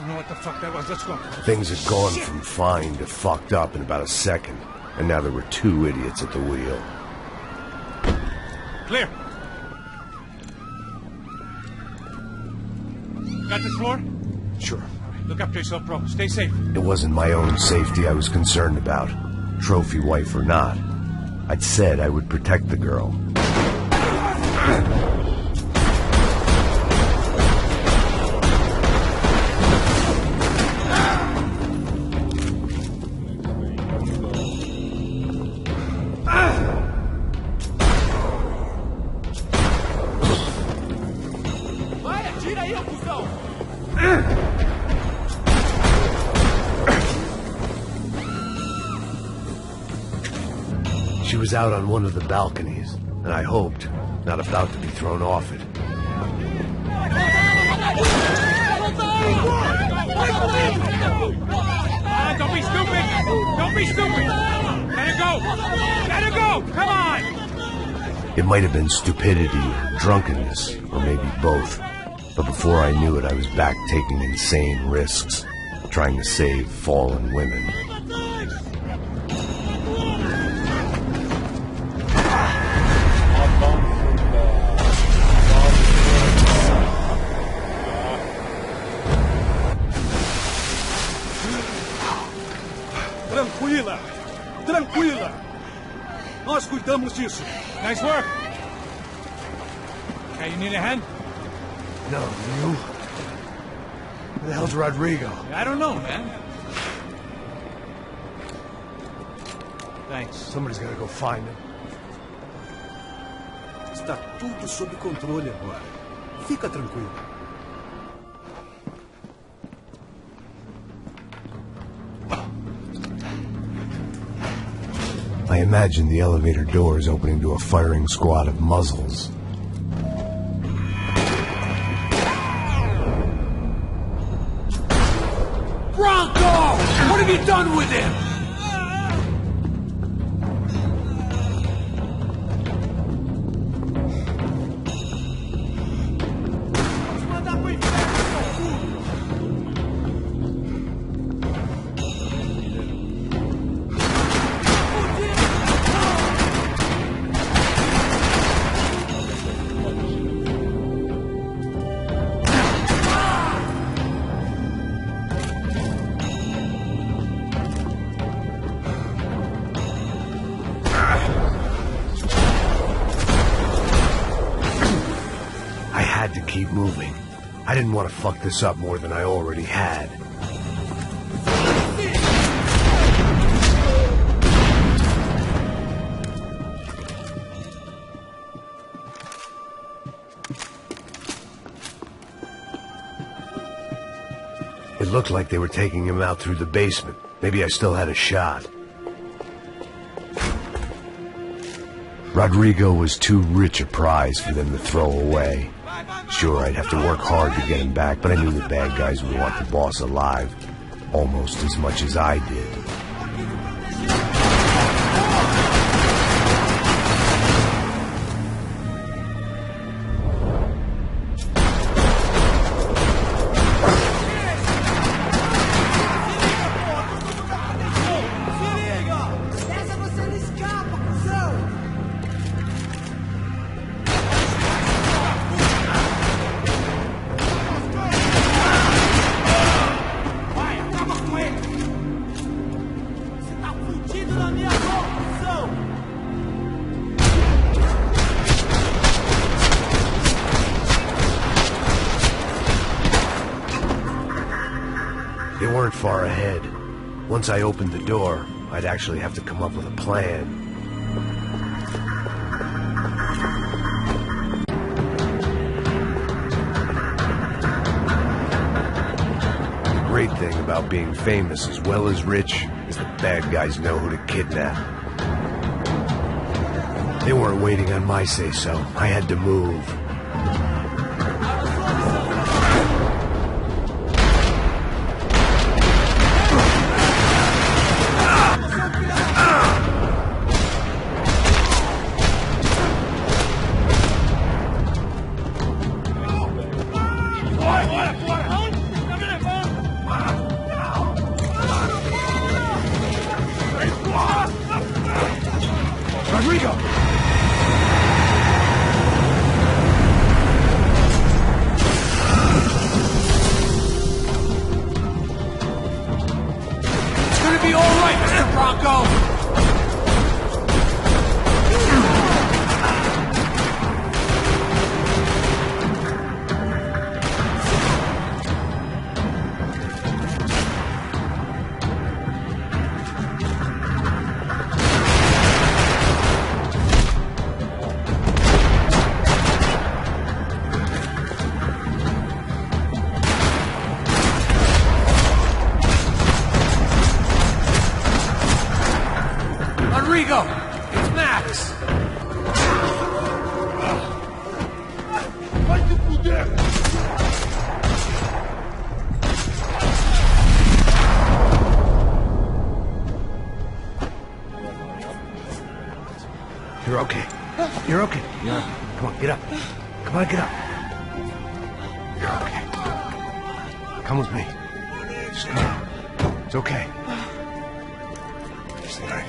know what the fuck that was. Let's go. Things had gone from fine to fucked up in about a second, and now there were two idiots at the wheel. Clear. Got this floor? Sure. Look after yourself, bro. Stay safe. It wasn't my own safety I was concerned about, trophy wife or not. I'd said I would protect the girl. She was out on one of the balconies, and I hoped, not about to be thrown off it. Don't be stupid! Don't be stupid! Let her go! Let her go! Come on! It might have been stupidity or drunkenness, or maybe both. But before I knew it, I was back taking insane risks, trying to save fallen women. Tranquila! Tranquila! Nós cuidamos disso. Nice work. Hey, you need a hand? No, you? Where the hell's Rodrigo? I don't know, man. Thanks. Somebody's gotta go find him. Está tudo sob controle agora. Fica tranquilo. I imagined the elevator doors opening to a firing squad of muzzles. Bronco! What have you done with him? Keep moving. I didn't want to fuck this up more than I already had. It looked like they were taking him out through the basement. Maybe I still had a shot. Rodrigo was too rich a prize for them to throw away. Sure, I'd have to work hard to get him back, but I knew the bad guys would want the boss alive almost as much as I did. They weren't far ahead. Once I opened the door, I'd actually have to come up with a plan. The great thing about being famous as well as rich is the bad guys know who to kidnap. They weren't waiting on my say-so. I had to move. Rocco! Rodrigo! It's Max! Vai te fuder! You're okay. You're okay. Yeah. Come on, get up. Come on, get up. You're okay. Come with me. Just come on. It's okay. Just there.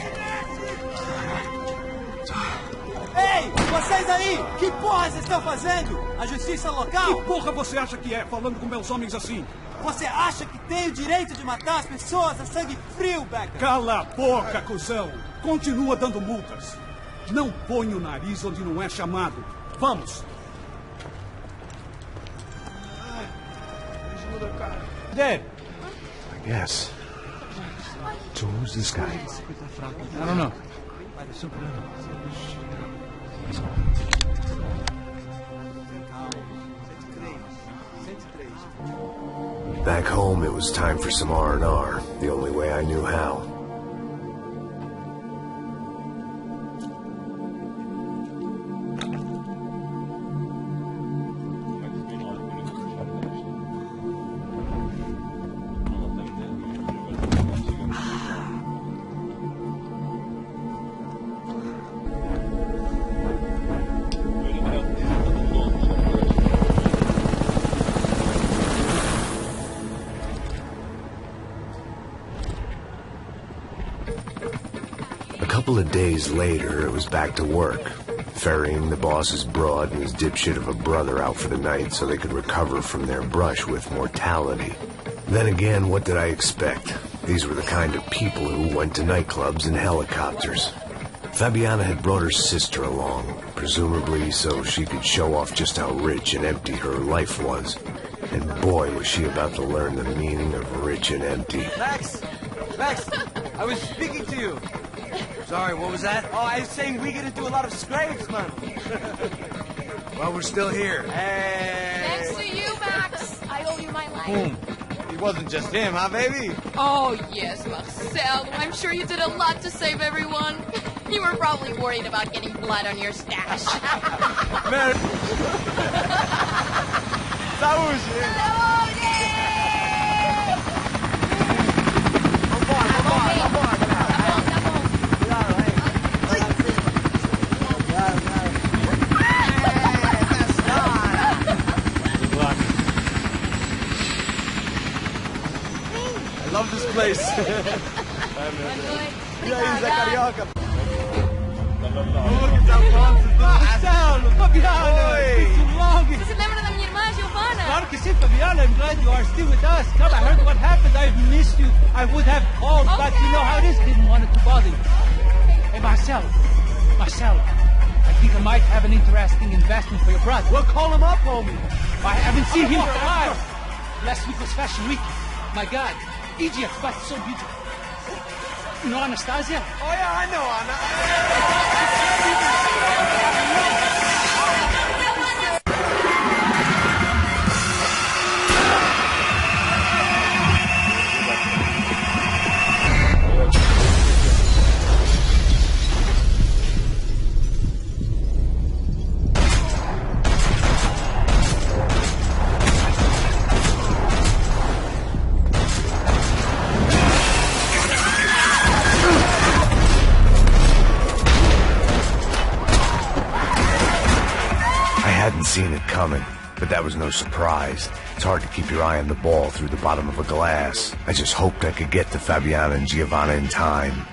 Ei, vocês aí! Que porra vocês estão fazendo? A justiça local? Que porra você acha que é, falando com meus homens assim? Você acha que tem o direito de matar as pessoas a sangue frio, Becker? Cala a boca, cuzão! Continua dando multas. Não põe o nariz onde não é chamado. Vamos! Dead. I guess. So who's this guy? I don't know. Back home, it was time for some R&R, the only way I knew how. A couple of days later, it was back to work, ferrying the boss's broad and his dipshit of a brother out for the night so they could recover from their brush with mortality. Then again, what did I expect? These were the kind of people who went to nightclubs in helicopters. Fabiana had brought her sister along, presumably so she could show off just how rich and empty her life was. And boy, was she about to learn the meaning of rich and empty. Max, I was speaking to you. Sorry, what was that? Oh, I was saying we get into a lot of scrapes, man. Well, we're still here. Hey. Thanks to you, Max. I owe you my life. Boom. It wasn't just him, huh, baby? Oh, yes, Marcel. I'm sure you did a lot to save everyone. You were probably worried about getting blood on your stash. Man. Saúde. I love this place. E aí, Zé Carioca? Marcelo, Fabiana! Você lembra da minha irmã, Giovanna? Claro que sim, Fabiana. I'm glad you are still with us. Come, I heard what happened. I've missed you. I would have called, but you know how it is. Didn't want to bother you. Hey, Marcelo, I think I might have an interesting investment for your brother. Well, call him up, homie. I haven't seen him for a while. Last week was Fashion Week. My God, Egypt, but so beautiful. You know Anastasia? Oh, yeah, I know, Anna. Seen it coming, but that was no surprise. It's hard to keep your eye on the ball through the bottom of a glass. I just hoped I could get to Fabiana and Giovanna in time.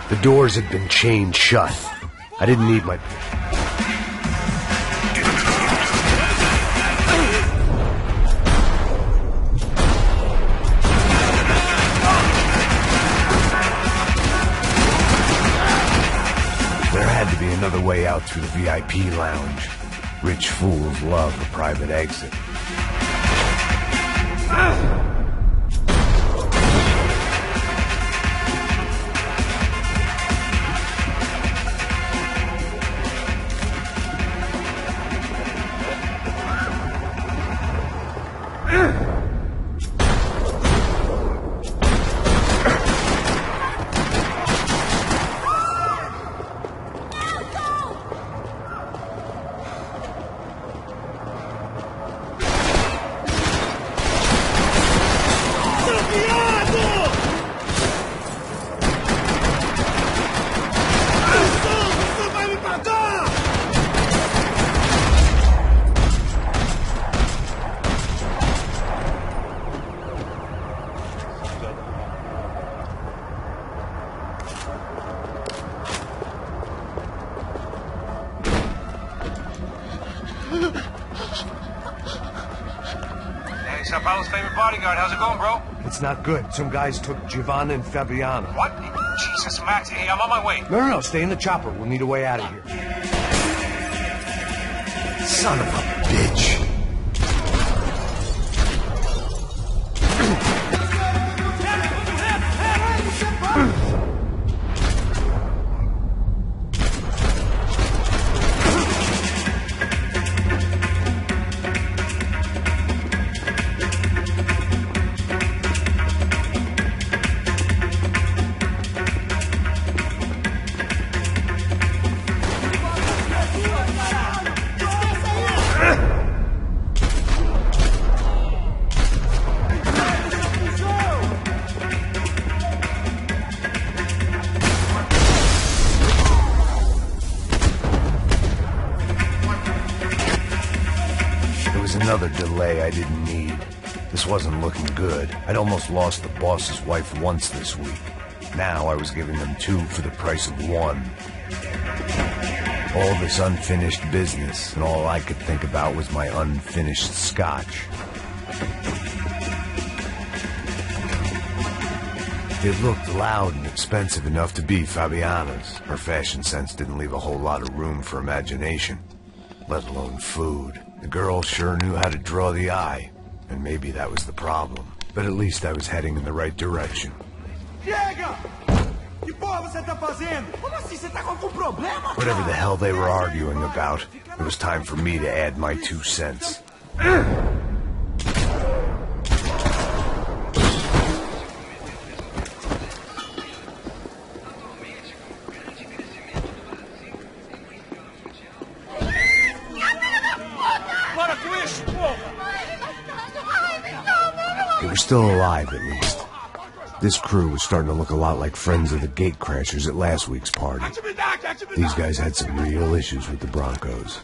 The doors had been chained shut. I didn't need my... There had to be another way out through the VIP lounge. Rich fools love a private exit. Hey, Sao Paulo's favorite bodyguard. How's it going, bro? It's not good. Some guys took Giovanna and Fabiana. What? Jesus, Max. Hey, I'm on my way. No, stay in the chopper. We'll need a way out of here. Son of a bitch. Another delay I didn't need. This wasn't looking good. I'd almost lost the boss's wife once this week. Now I was giving them two for the price of one. All this unfinished business, and all I could think about was my unfinished scotch. It looked loud and expensive enough to be Fabiana's. Her fashion sense didn't leave a whole lot of room for imagination, let alone food. The girl sure knew how to draw the eye, and maybe that was the problem. But at least I was heading in the right direction. Chega! Que porra você tá fazendo? Como assim? Você tá com algum problema? Whatever the hell they were arguing about, it was time for me to add my 2 cents. They were still alive, at least. This crew was starting to look a lot like friends of the gatecrashers at last week's party. These guys had some real issues with the Broncos.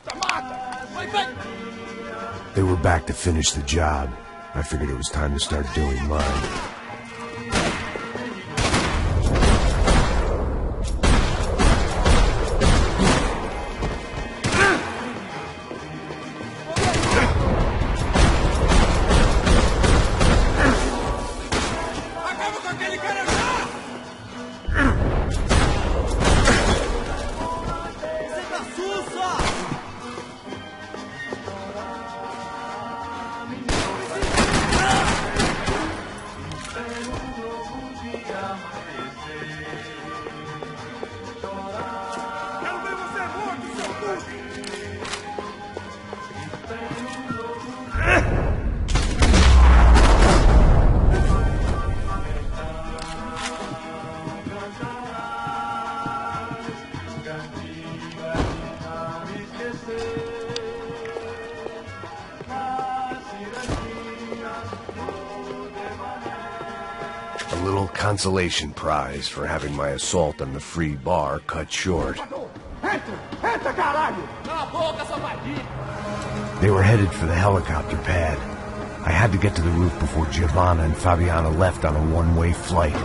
They were back to finish the job. I figured it was time to start doing mine. A little consolation prize for having my assault on the free bar cut short. They were headed for the helicopter pad. I had to get to the roof before Giovanna and Fabiana left on a one-way flight.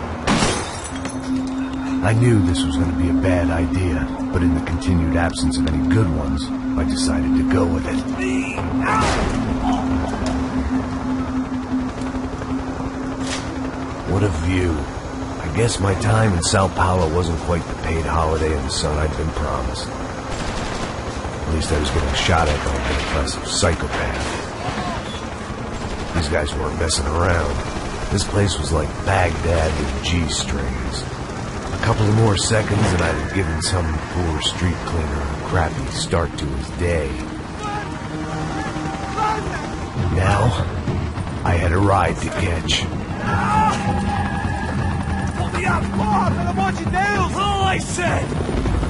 I knew this was going to be a bad idea, but in the continued absence of any good ones, I decided to go with it. What a view. I I guess my time in Sao Paulo wasn't quite the paid holiday in the sun I'd been promised. At least I was getting shot at by an impressive psychopath. These guys weren't messing around. This place was like Baghdad with G-strings. A couple of more seconds and I'd have given some poor street cleaner a crappy start to his day. Now, I had a ride to catch. Pelo amor de Deus! All I said!